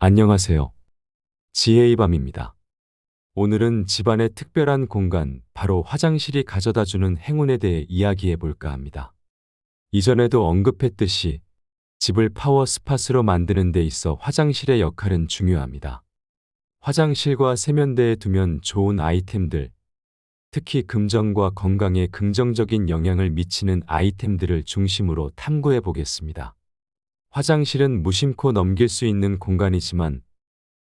안녕하세요. 지혜의 밤입니다. 오늘은 집안의 특별한 공간, 바로 화장실이 가져다주는 행운에 대해 이야기해 볼까 합니다. 이전에도 언급했듯이 집을 파워 스팟으로 만드는 데 있어 화장실의 역할은 중요합니다. 화장실과 세면대에 두면 좋은 아이템들, 특히 금전과 건강에 긍정적인 영향을 미치는 아이템들을 중심으로 탐구해 보겠습니다. 화장실은 무심코 넘길 수 있는 공간이지만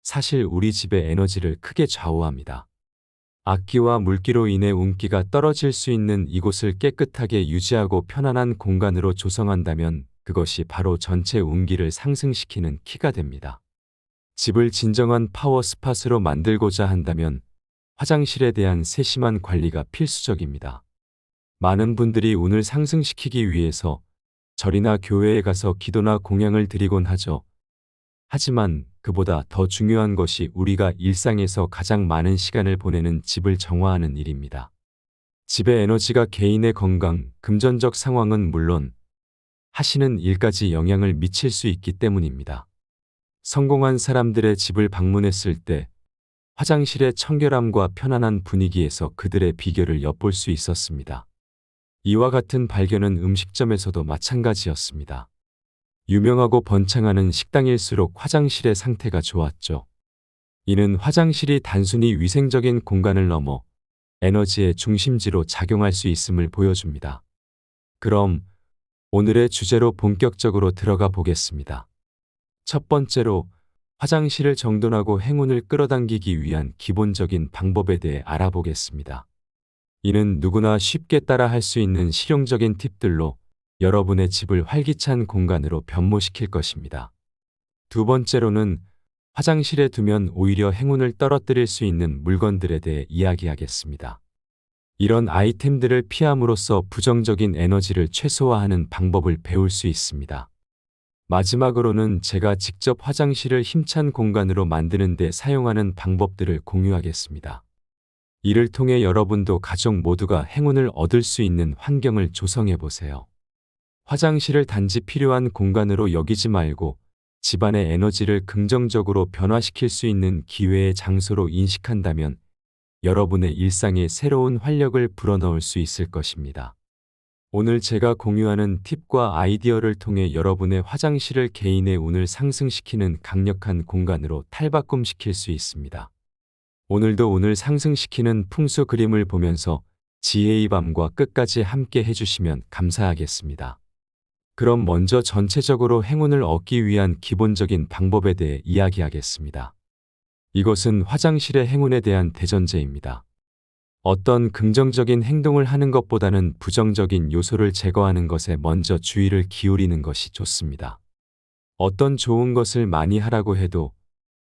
사실 우리 집의 에너지를 크게 좌우합니다. 악기와 물기로 인해 운기가 떨어질 수 있는 이곳을 깨끗하게 유지하고 편안한 공간으로 조성한다면 그것이 바로 전체 운기를 상승시키는 키가 됩니다. 집을 진정한 파워 스팟으로 만들고자 한다면 화장실에 대한 세심한 관리가 필수적입니다. 많은 분들이 운을 상승시키기 위해서 절이나 교회에 가서 기도나 공양을 드리곤 하죠. 하지만 그보다 더 중요한 것이 우리가 일상에서 가장 많은 시간을 보내는 집을 정화하는 일입니다. 집의 에너지가 개인의 건강, 금전적 상황은 물론 하시는 일까지 영향을 미칠 수 있기 때문입니다. 성공한 사람들의 집을 방문했을 때 화장실의 청결함과 편안한 분위기에서 그들의 비결을 엿볼 수 있었습니다. 이와 같은 발견은 음식점에서도 마찬가지였습니다. 유명하고 번창하는 식당일수록 화장실의 상태가 좋았죠. 이는 화장실이 단순히 위생적인 공간을 넘어 에너지의 중심지로 작용할 수 있음을 보여줍니다. 그럼 오늘의 주제로 본격적으로 들어가 보겠습니다. 첫 번째로 화장실을 정돈하고 행운을 끌어당기기 위한 기본적인 방법에 대해 알아보겠습니다. 이는 누구나 쉽게 따라 할 수 있는 실용적인 팁들로 여러분의 집을 활기찬 공간으로 변모시킬 것입니다. 두 번째로는 화장실에 두면 오히려 행운을 떨어뜨릴 수 있는 물건들에 대해 이야기하겠습니다. 이런 아이템들을 피함으로써 부정적인 에너지를 최소화하는 방법을 배울 수 있습니다. 마지막으로는 제가 직접 화장실을 힘찬 공간으로 만드는 데 사용하는 방법들을 공유하겠습니다. 이를 통해 여러분도 가족 모두가 행운을 얻을 수 있는 환경을 조성해 보세요. 화장실을 단지 필요한 공간으로 여기지 말고 집안의 에너지를 긍정적으로 변화시킬 수 있는 기회의 장소로 인식한다면 여러분의 일상에 새로운 활력을 불어넣을 수 있을 것입니다. 오늘 제가 공유하는 팁과 아이디어를 통해 여러분의 화장실을 개인의 운을 상승시키는 강력한 공간으로 탈바꿈시킬 수 있습니다. 오늘도 운을 상승시키는 풍수 그림을 보면서 지혜의 밤과 끝까지 함께 해주시면 감사하겠습니다. 그럼 먼저 전체적으로 행운을 얻기 위한 기본적인 방법에 대해 이야기하겠습니다. 이것은 화장실의 행운에 대한 대전제입니다. 어떤 긍정적인 행동을 하는 것보다는 부정적인 요소를 제거하는 것에 먼저 주의를 기울이는 것이 좋습니다. 어떤 좋은 것을 많이 하라고 해도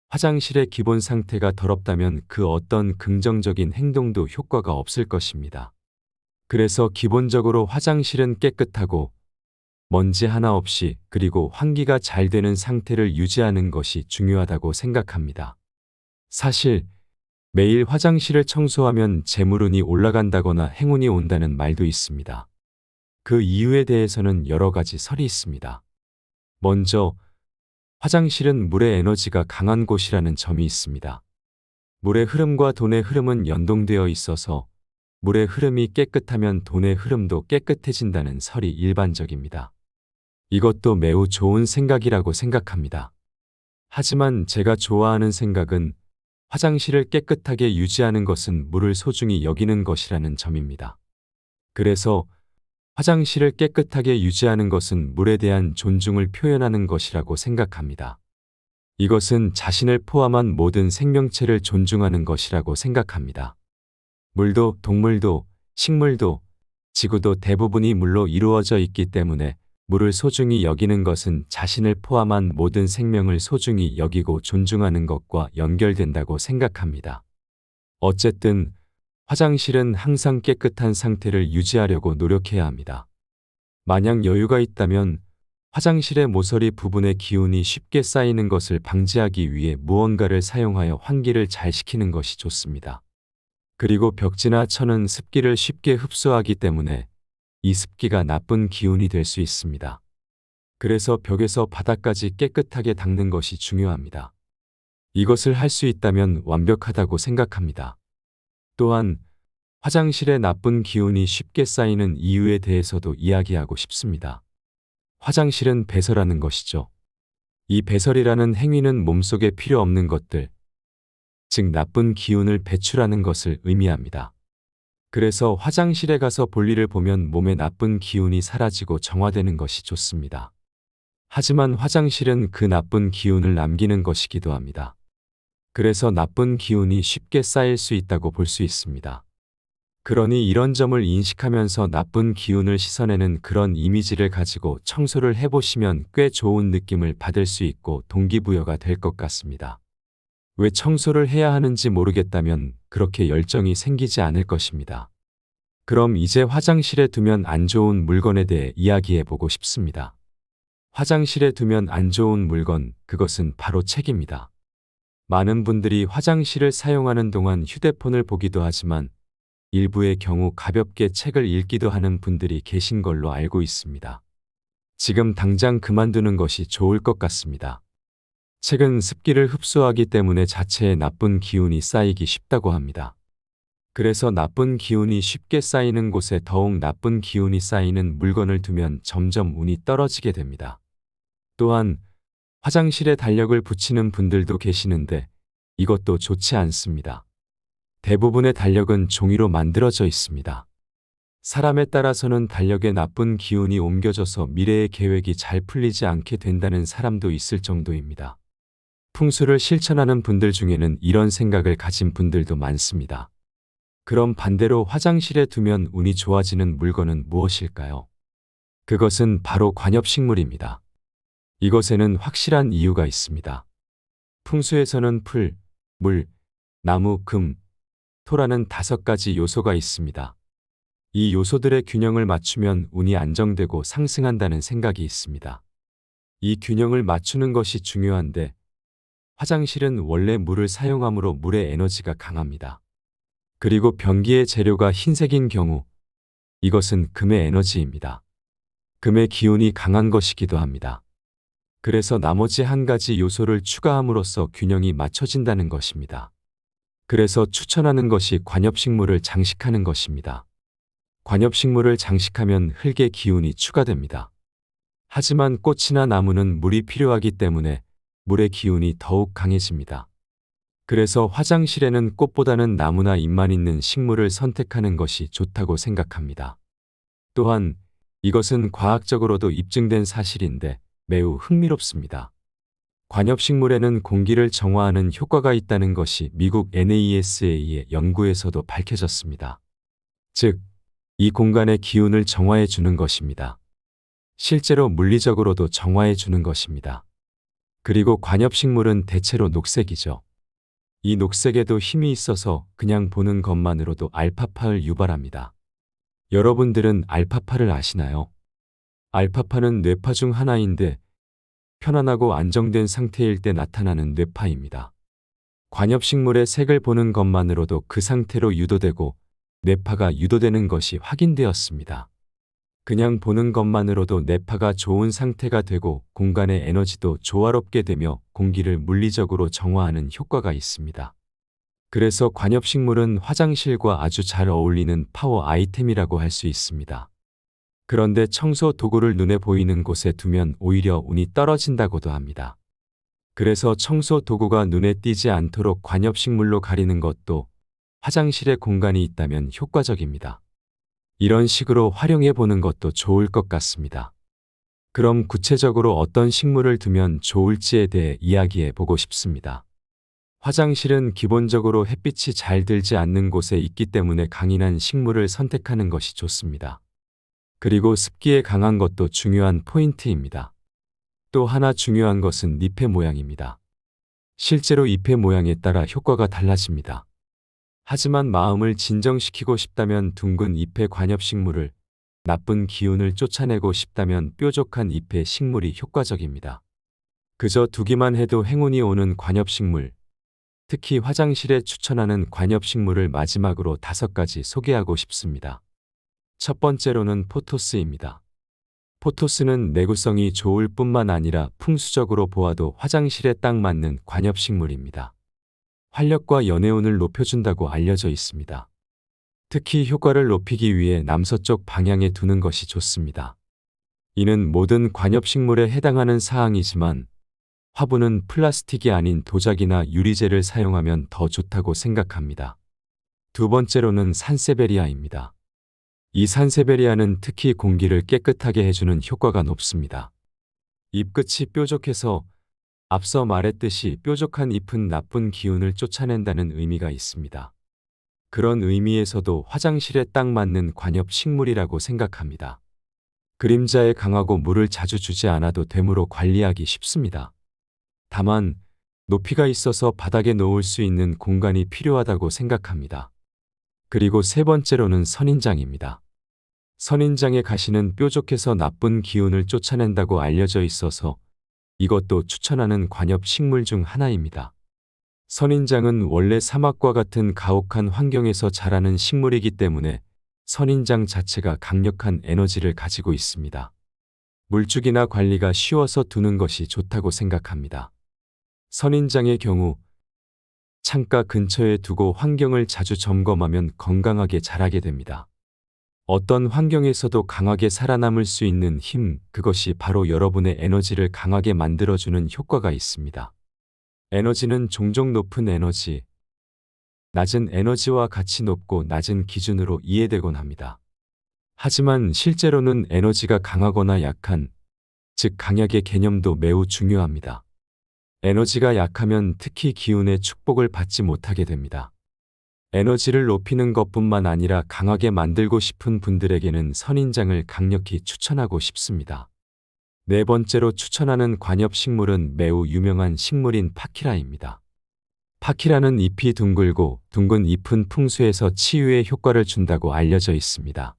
화장실의 기본 상태가 더럽다면 그 어떤 긍정적인 행동도 효과가 없을 것입니다. 그래서 기본적으로 화장실은 깨끗하고 먼지 하나 없이 그리고 환기가 잘 되는 상태를 유지하는 것이 중요하다고 생각합니다. 사실 매일 화장실을 청소하면 재물운이 올라간다거나 행운이 온다는 말도 있습니다. 그 이유에 대해서는 여러 가지 설이 있습니다. 먼저 화장실은 물의 에너지가 강한 곳이라는 점이 있습니다. 물의 흐름과 돈의 흐름은 연동되어 있어서 물의 흐름이 깨끗하면 돈의 흐름도 깨끗해진다는 설이 일반적입니다. 이것도 매우 좋은 생각이라고 생각합니다. 하지만 제가 좋아하는 생각은 화장실을 깨끗하게 유지하는 것은 물을 소중히 여기는 것이라는 점입니다. 그래서 화장실을 깨끗하게 유지하는 것은 물에 대한 존중을 표현하는 것이라고 생각합니다. 이것은 자신을 포함한 모든 생명체를 존중하는 것이라고 생각합니다. 물도, 동물도, 식물도, 지구도 대부분이 물로 이루어져 있기 때문에 물을 소중히 여기는 것은 자신을 포함한 모든 생명을 소중히 여기고 존중하는 것과 연결된다고 생각합니다. 어쨌든 화장실은 항상 깨끗한 상태를 유지하려고 노력해야 합니다. 만약 여유가 있다면 화장실의 모서리 부분에 기운이 쉽게 쌓이는 것을 방지하기 위해 무언가를 사용하여 환기를 잘 시키는 것이 좋습니다. 그리고 벽지나 천은 습기를 쉽게 흡수하기 때문에 이 습기가 나쁜 기운이 될 수 있습니다. 그래서 벽에서 바닥까지 깨끗하게 닦는 것이 중요합니다. 이것을 할 수 있다면 완벽하다고 생각합니다. 또한 화장실에 나쁜 기운이 쉽게 쌓이는 이유에 대해서도 이야기하고 싶습니다. 화장실은 배설하는 것이죠. 이 배설이라는 행위는 몸속에 필요 없는 것들, 즉 나쁜 기운을 배출하는 것을 의미합니다. 그래서 화장실에 가서 볼일을 보면 몸에 나쁜 기운이 사라지고 정화되는 것이 좋습니다. 하지만 화장실은 그 나쁜 기운을 남기는 것이기도 합니다. 그래서 나쁜 기운이 쉽게 쌓일 수 있다고 볼 수 있습니다. 그러니 이런 점을 인식하면서 나쁜 기운을 씻어내는 그런 이미지를 가지고 청소를 해보시면 꽤 좋은 느낌을 받을 수 있고 동기부여가 될 것 같습니다. 왜 청소를 해야 하는지 모르겠다면 그렇게 열정이 생기지 않을 것입니다. 그럼 이제 화장실에 두면 안 좋은 물건에 대해 이야기해 보고 싶습니다. 화장실에 두면 안 좋은 물건, 그것은 바로 책입니다. 많은 분들이 화장실을 사용하는 동안 휴대폰을 보기도 하지만 일부의 경우 가볍게 책을 읽기도 하는 분들이 계신 걸로 알고 있습니다. 지금 당장 그만두는 것이 좋을 것 같습니다. 책은 습기를 흡수하기 때문에 자체에 나쁜 기운이 쌓이기 쉽다고 합니다. 그래서 나쁜 기운이 쉽게 쌓이는 곳에 더욱 나쁜 기운이 쌓이는 물건을 두면 점점 운이 떨어지게 됩니다. 또한 화장실에 달력을 붙이는 분들도 계시는데 이것도 좋지 않습니다. 대부분의 달력은 종이로 만들어져 있습니다. 사람에 따라서는 달력에 나쁜 기운이 옮겨져서 미래의 계획이 잘 풀리지 않게 된다는 사람도 있을 정도입니다. 풍수를 실천하는 분들 중에는 이런 생각을 가진 분들도 많습니다. 그럼 반대로 화장실에 두면 운이 좋아지는 물건은 무엇일까요? 그것은 바로 관엽식물입니다. 이것에는 확실한 이유가 있습니다. 풍수에서는 풀, 물, 나무, 금, 토라는 5가지 요소가 있습니다. 이 요소들의 균형을 맞추면 운이 안정되고 상승한다는 생각이 있습니다. 이 균형을 맞추는 것이 중요한데 화장실은 원래 물을 사용하므로 물의 에너지가 강합니다. 그리고 변기의 재료가 흰색인 경우 이것은 금의 에너지입니다. 금의 기운이 강한 것이기도 합니다. 그래서 나머지 한 가지 요소를 추가함으로써 균형이 맞춰진다는 것입니다. 그래서 추천하는 것이 관엽식물을 장식하는 것입니다. 관엽식물을 장식하면 흙의 기운이 추가됩니다. 하지만 꽃이나 나무는 물이 필요하기 때문에 물의 기운이 더욱 강해집니다. 그래서 화장실에는 꽃보다는 나무나 잎만 있는 식물을 선택하는 것이 좋다고 생각합니다. 또한 이것은 과학적으로도 입증된 사실인데 매우 흥미롭습니다. 관엽식물에는 공기를 정화하는 효과가 있다는 것이 미국 NASA의 연구에서도 밝혀졌습니다. 즉, 이 공간의 기운을 정화해 주는 것입니다. 실제로 물리적으로도 정화해 주는 것입니다. 그리고 관엽식물은 대체로 녹색이죠. 이 녹색에도 힘이 있어서 그냥 보는 것만으로도 알파파를 유발합니다. 여러분들은 알파파를 아시나요? 알파파는 뇌파 중 하나인데 편안하고 안정된 상태일 때 나타나는 뇌파입니다. 관엽식물의 색을 보는 것만으로도 그 상태로 유도되고 뇌파가 유도되는 것이 확인되었습니다. 그냥 보는 것만으로도 뇌파가 좋은 상태가 되고 공간의 에너지도 조화롭게 되며 공기를 물리적으로 정화하는 효과가 있습니다. 그래서 관엽식물은 화장실과 아주 잘 어울리는 파워 아이템이라고 할 수 있습니다. 그런데 청소 도구를 눈에 보이는 곳에 두면 오히려 운이 떨어진다고도 합니다. 그래서 청소 도구가 눈에 띄지 않도록 관엽식물로 가리는 것도 화장실에 공간이 있다면 효과적입니다. 이런 식으로 활용해 보는 것도 좋을 것 같습니다. 그럼 구체적으로 어떤 식물을 두면 좋을지에 대해 이야기해 보고 싶습니다. 화장실은 기본적으로 햇빛이 잘 들지 않는 곳에 있기 때문에 강인한 식물을 선택하는 것이 좋습니다. 그리고 습기에 강한 것도 중요한 포인트입니다. 또 하나 중요한 것은 잎의 모양입니다. 실제로 잎의 모양에 따라 효과가 달라집니다. 하지만 마음을 진정시키고 싶다면 둥근 잎의 관엽식물을, 나쁜 기운을 쫓아내고 싶다면 뾰족한 잎의 식물이 효과적입니다. 그저 두기만 해도 행운이 오는 관엽식물, 특히 화장실에 추천하는 관엽식물을 마지막으로 5가지 소개하고 싶습니다. 첫 번째로는 포토스입니다. 포토스는 내구성이 좋을 뿐만 아니라 풍수적으로 보아도 화장실에 딱 맞는 관엽식물입니다. 활력과 연애운을 높여준다고 알려져 있습니다. 특히 효과를 높이기 위해 남서쪽 방향에 두는 것이 좋습니다. 이는 모든 관엽식물에 해당하는 사항이지만 화분은 플라스틱이 아닌 도자기나 유리재를 사용하면 더 좋다고 생각합니다. 두 번째로는 산세베리아입니다. 이 산세베리아는 특히 공기를 깨끗하게 해주는 효과가 높습니다. 잎끝이 뾰족해서 앞서 말했듯이 뾰족한 잎은 나쁜 기운을 쫓아낸다는 의미가 있습니다. 그런 의미에서도 화장실에 딱 맞는 관엽식물이라고 생각합니다. 그림자에 강하고 물을 자주 주지 않아도 되므로 관리하기 쉽습니다. 다만 높이가 있어서 바닥에 놓을 수 있는 공간이 필요하다고 생각합니다. 그리고 세 번째로는 선인장입니다. 선인장의 가시는 뾰족해서 나쁜 기운을 쫓아낸다고 알려져 있어서 이것도 추천하는 관엽식물 중 하나입니다. 선인장은 원래 사막과 같은 가혹한 환경에서 자라는 식물이기 때문에 선인장 자체가 강력한 에너지를 가지고 있습니다. 물주기나 관리가 쉬워서 두는 것이 좋다고 생각합니다. 선인장의 경우 창가 근처에 두고 환경을 자주 점검하면 건강하게 자라게 됩니다. 어떤 환경에서도 강하게 살아남을 수 있는 힘, 그것이 바로 여러분의 에너지를 강하게 만들어주는 효과가 있습니다. 에너지는 종종 높은 에너지, 낮은 에너지와 같이 높고 낮은 기준으로 이해되곤 합니다. 하지만 실제로는 에너지가 강하거나 약한, 즉 강약의 개념도 매우 중요합니다. 에너지가 약하면 특히 기운의 축복을 받지 못하게 됩니다. 에너지를 높이는 것뿐만 아니라 강하게 만들고 싶은 분들에게는 선인장을 강력히 추천하고 싶습니다. 네 번째로 추천하는 관엽식물은 매우 유명한 식물인 파키라입니다. 파키라는 잎이 둥글고 둥근 잎은 풍수에서 치유의 효과를 준다고 알려져 있습니다.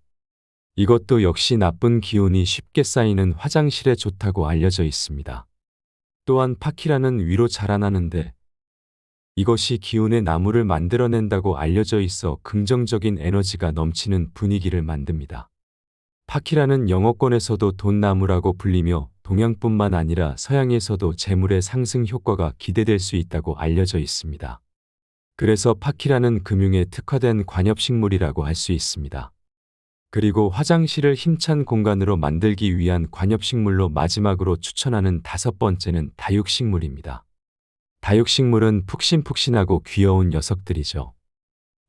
이것도 역시 나쁜 기운이 쉽게 쌓이는 화장실에 좋다고 알려져 있습니다. 또한 파키라는 위로 자라나는데 이것이 기운의 나무를 만들어낸다고 알려져 있어 긍정적인 에너지가 넘치는 분위기를 만듭니다. 파키라는 영어권에서도 돈나무라고 불리며 동양뿐만 아니라 서양에서도 재물의 상승 효과가 기대될 수 있다고 알려져 있습니다. 그래서 파키라는 금융에 특화된 관엽식물이라고 할 수 있습니다. 그리고 화장실을 힘찬 공간으로 만들기 위한 관엽식물로 마지막으로 추천하는 다섯 번째는 다육식물입니다. 다육식물은 푹신푹신하고 귀여운 녀석들이죠.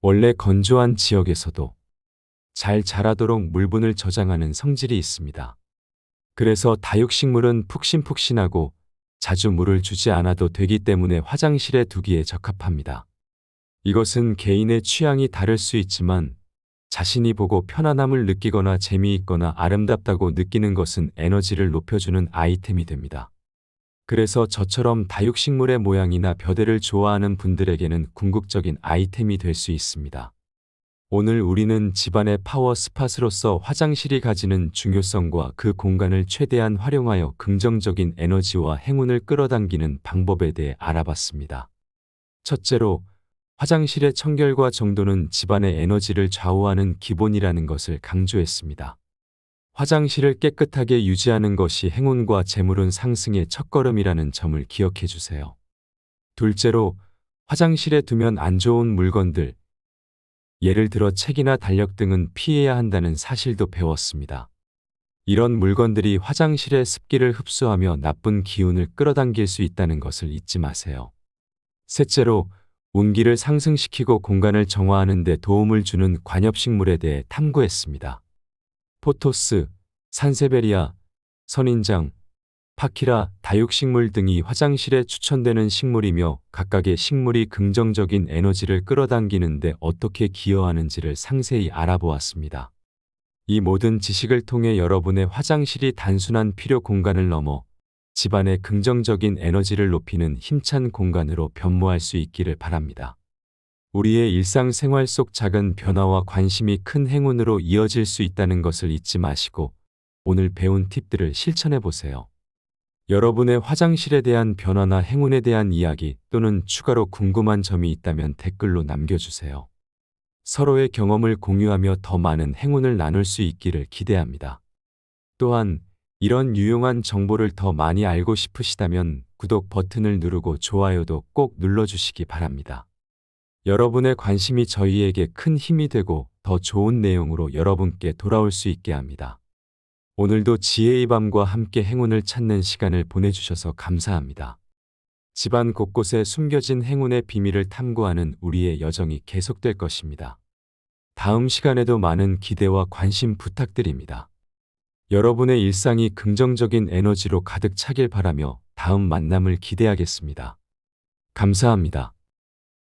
원래 건조한 지역에서도 잘 자라도록 물분을 저장하는 성질이 있습니다. 그래서 다육식물은 푹신푹신하고 자주 물을 주지 않아도 되기 때문에 화장실에 두기에 적합합니다. 이것은 개인의 취향이 다를 수 있지만 자신이 보고 편안함을 느끼거나 재미있거나 아름답다고 느끼는 것은 에너지를 높여주는 아이템이 됩니다. 그래서 저처럼 다육식물의 모양이나 벼대를 좋아하는 분들에게는 궁극적인 아이템이 될 수 있습니다. 오늘 우리는 집안의 파워 스팟으로서 화장실이 가지는 중요성과 그 공간을 최대한 활용하여 긍정적인 에너지와 행운을 끌어당기는 방법에 대해 알아봤습니다. 첫째로, 화장실의 청결과 정도는 집안의 에너지를 좌우하는 기본이라는 것을 강조했습니다. 화장실을 깨끗하게 유지하는 것이 행운과 재물운 상승의 첫걸음이라는 점을 기억해 주세요. 둘째로, 화장실에 두면 안 좋은 물건들, 예를 들어 책이나 달력 등은 피해야 한다는 사실도 배웠습니다. 이런 물건들이 화장실의 습기를 흡수하며 나쁜 기운을 끌어당길 수 있다는 것을 잊지 마세요. 셋째로, 운기를 상승시키고 공간을 정화하는 데 도움을 주는 관엽식물에 대해 탐구했습니다. 포토스, 산세베리아, 선인장, 파키라, 다육식물 등이 화장실에 추천되는 식물이며 각각의 식물이 긍정적인 에너지를 끌어당기는 데 어떻게 기여하는지를 상세히 알아보았습니다. 이 모든 지식을 통해 여러분의 화장실이 단순한 필요 공간을 넘어 집안의 긍정적인 에너지를 높이는 힘찬 공간으로 변모할 수 있기를 바랍니다. 우리의 일상생활 속 작은 변화와 관심이 큰 행운으로 이어질 수 있다는 것을 잊지 마시고 오늘 배운 팁들을 실천해 보세요. 여러분의 화장실에 대한 변화나 행운에 대한 이야기 또는 추가로 궁금한 점이 있다면 댓글로 남겨주세요. 서로의 경험을 공유하며 더 많은 행운을 나눌 수 있기를 기대합니다. 또한 이런 유용한 정보를 더 많이 알고 싶으시다면 구독 버튼을 누르고 좋아요도 꼭 눌러주시기 바랍니다. 여러분의 관심이 저희에게 큰 힘이 되고 더 좋은 내용으로 여러분께 돌아올 수 있게 합니다. 오늘도 지혜의 밤과 함께 행운을 찾는 시간을 보내주셔서 감사합니다. 집안 곳곳에 숨겨진 행운의 비밀을 탐구하는 우리의 여정이 계속될 것입니다. 다음 시간에도 많은 기대와 관심 부탁드립니다. 여러분의 일상이 긍정적인 에너지로 가득 차길 바라며 다음 만남을 기대하겠습니다. 감사합니다.